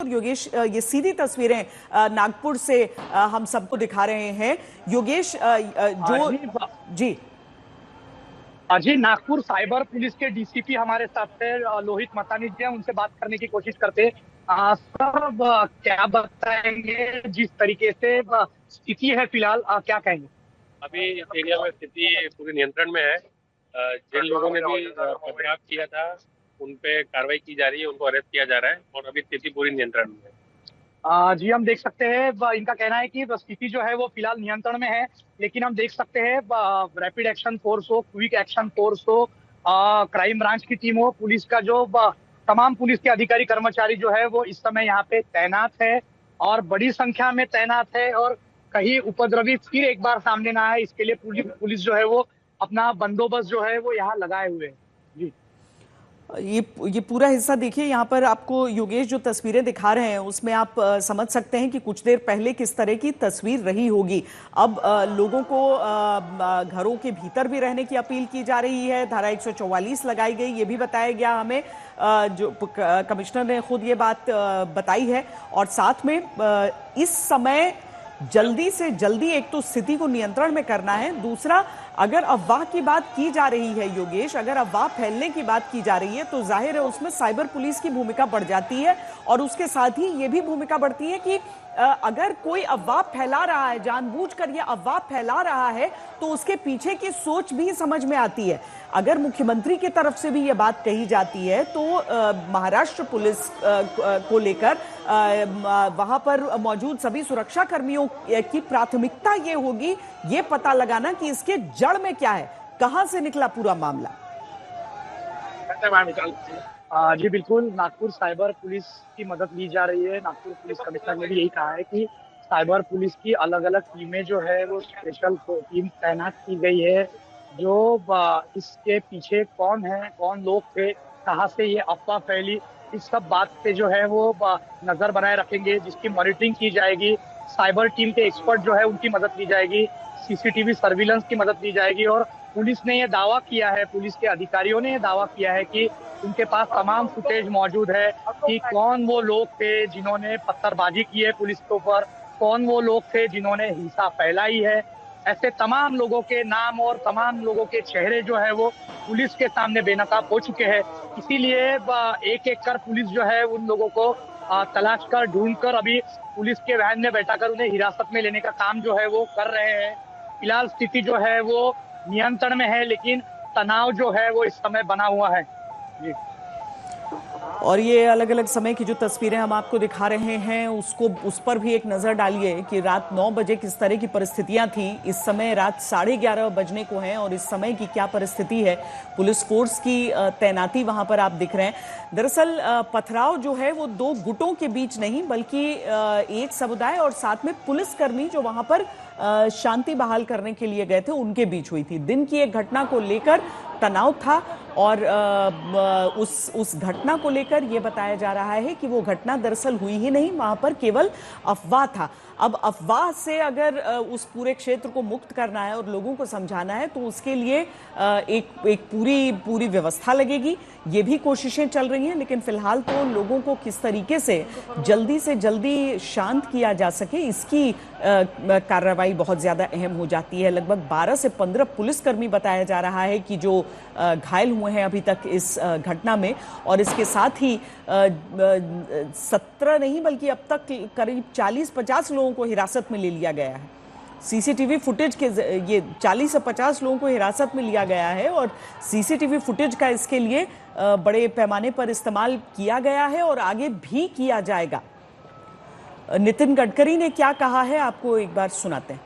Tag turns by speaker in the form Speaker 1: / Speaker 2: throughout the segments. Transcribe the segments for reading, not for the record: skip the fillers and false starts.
Speaker 1: योगेश, ये सीधी तस्वीरें नागपुर से हम सबको दिखा रहे हैं। योगेश, जो जी
Speaker 2: जी, नागपुर साइबर पुलिस के डीसीपी हमारे साथ है, लोहित मतानी जी हैं, उनसे बात करने की कोशिश करते हैं। सर, क्या बताएंगे जिस तरीके से स्थिति है फिलहाल, क्या कहेंगे?
Speaker 3: अभी इस एरिया में स्थिति पूरी नियंत्रण में है। जिन लोगों ने भी पथराव किया था उन पे कार्रवाई की जा रही है, उनको अरेस्ट किया जा रहा है और अभी स्थिति पूरी नियंत्रण में है।
Speaker 2: जी, हम देख सकते हैं, इनका कहना है कि स्थिति जो है वो फिलहाल नियंत्रण में है, लेकिन हम देख सकते हैं रैपिड एक्शन फोर्स हो, क्विक एक्शन फोर्स हो, क्राइम ब्रांच की टीम हो, पुलिस का जो तमाम पुलिस के अधिकारी कर्मचारी जो है वो इस समय यहाँ पे तैनात है और बड़ी संख्या में तैनात है। और कहीं उपद्रवी फिर एक बार सामने ना आए, इसके लिए पुलिस जो है वो अपना बंदोबस्त जो है वो यहाँ लगाए हुए है। जी,
Speaker 1: ये पूरा हिस्सा देखिए, यहाँ पर आपको योगेश जो तस्वीरें दिखा रहे हैं उसमें आप समझ सकते हैं कि कुछ देर पहले किस तरह की तस्वीर रही होगी। अब लोगों को घरों के भीतर भी रहने की अपील की जा रही है। धारा 144 लगाई गई, ये भी बताया गया हमें, जो कमिश्नर ने खुद ये बात बताई है। और साथ में इस समय जल्दी से जल्दी एक तो स्थिति को नियंत्रण में करना है, दूसरा अगर अफवाह की बात की जा रही है योगेश, अगर अफवाह फैलने की बात की जा रही है तो जाहिर है उसमें साइबर पुलिस की भूमिका बढ़ जाती है। और उसके साथ ही ये भी भूमिका बढ़ती है कि अगर कोई अफवाह फैला रहा है, जानबूझकर ये अफवाह फैला रहा है, तो उसके पीछे की सोच भी समझ में आती है। अगर मुख्यमंत्री की तरफ से भी ये बात कही जाती है तो महाराष्ट्र पुलिस को लेकर वहां पर मौजूद सभी सुरक्षा कर्मियों की प्राथमिकता ये होगी ये पता लगाना कि इसके जड़ में क्या है, कहां से निकला पूरा मामला।
Speaker 2: जी बिल्कुल, नागपुर साइबर पुलिस की मदद ली जा रही है। नागपुर पुलिस कमिश्नर ने भी यही कहा है कि साइबर पुलिस की अलग अलग टीमें जो है वो स्पेशल टीम तैनात की गई है। जो इसके पीछे कौन है, कौन लोग थे, कहाँ से ये अफवाह फैली, इस सब बात पे जो है वो नजर बनाए रखेंगे, जिसकी मॉनिटरिंग की जाएगी। साइबर टीम के एक्सपर्ट जो है उनकी मदद ली जाएगी, सीसीटीवी सर्विलेंस की मदद ली जाएगी। और पुलिस ने ये दावा किया है, पुलिस के अधिकारियों ने ये दावा किया है कि उनके पास तमाम फुटेज मौजूद है कि कौन वो लोग थे जिन्होंने पत्थरबाजी की है पुलिस के ऊपर, कौन वो लोग थे जिन्होंने हिंसा फैलाई है। ऐसे तमाम लोगों के नाम और तमाम लोगों के चेहरे जो है वो पुलिस के सामने बेनकाब हो चुके हैं। इसीलिए एक एक कर पुलिस जो है उन लोगों को तलाश कर, ढूंढ कर अभी पुलिस के वैन में बैठाकर उन्हें हिरासत में लेने का काम जो है वो कर रहे हैं। फिलहाल स्थिति जो है वो नियंत्रण में है, लेकिन तनाव जो है वो इस समय बना हुआ है। जी,
Speaker 1: और ये अलग अलग समय की जो तस्वीरें हम आपको दिखा रहे हैं उस पर भी एक नजर डालिए कि रात 9 बजे किस तरह की परिस्थितियां थी। इस समय रात 11:30 बजने को हैं और इस समय की क्या परिस्थिति है। पुलिस फोर्स की तैनाती वहां पर आप दिख रहे हैं। दरअसल पथराव जो है वो दो गुटों के बीच नहीं बल्कि एक समुदाय और साथ में पुलिसकर्मी जो वहां पर शांति बहाल करने के लिए गए थे उनके बीच हुई थी। दिन की एक घटना को लेकर तनाव था और उस घटना को लेकर यह बताया जा रहा है कि वो घटना दरअसल हुई ही नहीं, वहां पर केवल अफवाह था। अब अफवाह से अगर उस पूरे क्षेत्र को मुक्त करना है और लोगों को समझाना है तो उसके लिए एक पूरी व्यवस्था लगेगी। ये भी कोशिशें चल रही हैं, लेकिन फिलहाल तो लोगों को किस तरीके से जल्दी शांत किया जा सके इसकी कार्रवाई बहुत ज्यादा अहम हो जाती है। लगभग 12 से 15 पुलिसकर्मी बताया जा रहा है कि जो घायल हुए हैं अभी तक इस घटना में। और इसके साथ ही 17 नहीं बल्कि अब तक करीब 40-50 लोगों को हिरासत में ले लिया गया है। सीसीटीवी फुटेज के ये 40 से 50 लोगों को हिरासत में लिया गया है और सीसीटीवी फुटेज का इसके लिए बड़े पैमाने पर इस्तेमाल किया गया है और आगे भी किया जाएगा। नितिन गडकरी ने क्या कहा है आपको एक बार सुनाते हैं।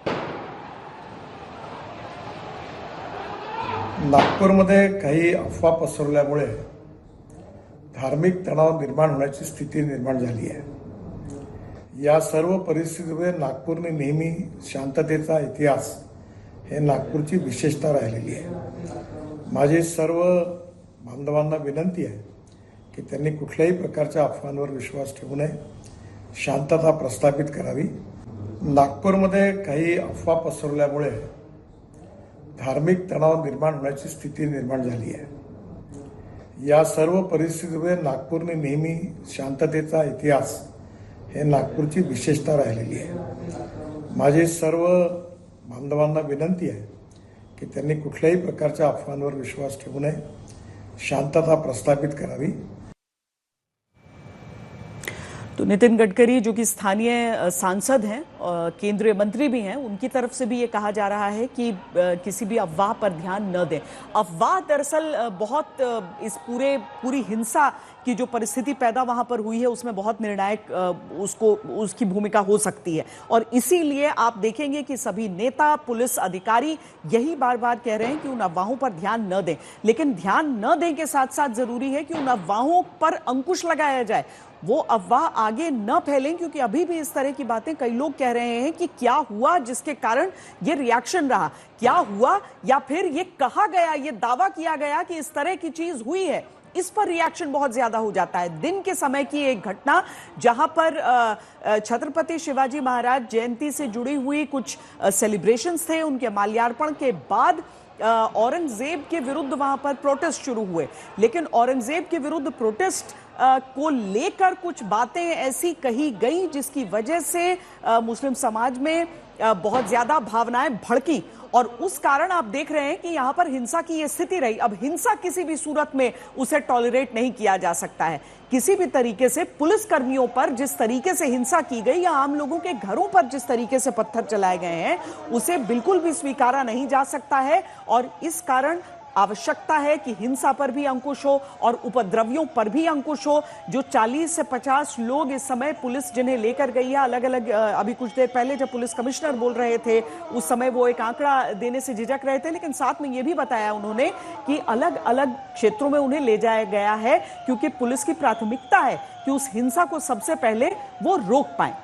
Speaker 4: नागपूरमध्ये काही अफवा पसरल्यामुळे धार्मिक तणाव निर्माण होण्याची स्थिती निर्माण झाली आहे। या सर्व परिस्थितीमध्ये नागपूरने नेहमी शांततेचा इतिहास हे नागपूरची विशेषता राहिलेली आहे। माझी सर्व बांधवांना विनंती आहे की त्यांनी कुठल्याही प्रकारच्या अफवांवर विश्वास ठेवू नये, शांतता प्रस्थापित करावी। नागपूरमध्ये काही अफवा पसरल्यामुळे धार्मिक तणाव निर्माण होण्याची स्थिती निर्माण झाली आहे। या सर्व परिस्थितीमध्ये नागपूरने नेहमी शांततेचा इतिहास हे नागपूरची विशेषता राहिलेली आहे। माझी सर्व बांधवांना विनंती आहे की त्यांनी कुठल्याही प्रकारच्या अफवांवर विश्वास ठेवू नये, शांतता प्रस्थापित करावी।
Speaker 1: तो नितिन गडकरी जो कि स्थानीय सांसद हैं, केंद्रीय मंत्री भी हैं, उनकी तरफ से भी ये कहा जा रहा है कि किसी भी अफवाह पर ध्यान न दें। अफवाह दरअसल बहुत इस पूरी हिंसा की जो परिस्थिति पैदा वहां पर हुई है उसमें बहुत निर्णायक उसकी भूमिका हो सकती है, और इसीलिए आप देखेंगे कि सभी नेता, पुलिस अधिकारी यही बार बार कह रहे हैं कि उन अफवाहों पर ध्यान न दें। लेकिन ध्यान न दें के साथ साथ जरूरी है कि उन अफवाहों पर अंकुश लगाया जाए, वो अफवाह आगे न फैलें, क्योंकि अभी भी इस तरह की बातें कई लोग कह रहे हैं कि क्या हुआ जिसके कारण ये रिएक्शन रहा, क्या हुआ, या फिर ये कहा गया, ये दावा किया गया कि इस तरह की चीज हुई है, इस पर रिएक्शन बहुत ज्यादा हो जाता है। दिन के समय की एक घटना जहां पर छत्रपति शिवाजी महाराज जयंती से जुड़ी हुई कुछ सेलिब्रेशंस थे, उनके माल्यार्पण के बाद औरंगजेब के विरुद्ध वहां पर प्रोटेस्ट शुरू हुए, लेकिन औरंगजेब के विरुद्ध प्रोटेस्ट को लेकर कुछ बातें ऐसी कही गई जिसकी वजह से मुस्लिम समाज में बहुत ज्यादा भावनाएं भड़की, और उस कारण आप देख रहे हैं कि यहां पर हिंसा की यह स्थिति रही। अब हिंसा किसी भी सूरत में उसे टॉलरेट नहीं किया जा सकता है। किसी भी तरीके से पुलिस कर्मियों पर जिस तरीके से हिंसा की गई या आम लोगों के घरों पर जिस तरीके से पत्थर चलाए गए हैं, उसे बिल्कुल भी स्वीकारा नहीं जा सकता है, और इस कारण आवश्यकता है कि हिंसा पर भी अंकुश हो और उपद्रवियों पर भी अंकुश हो। जो 40 से 50 लोग इस समय पुलिस जिन्हें लेकर गई है अलग अलग, अभी कुछ देर पहले जब पुलिस कमिश्नर बोल रहे थे उस समय वो एक आंकड़ा देने से झिझक रहे थे, लेकिन साथ में ये भी बताया उन्होंने कि अलग अलग क्षेत्रों में उन्हें ले जाया गया है, क्योंकि पुलिस की प्राथमिकता है कि उस हिंसा को सबसे पहले वो रोक पाए।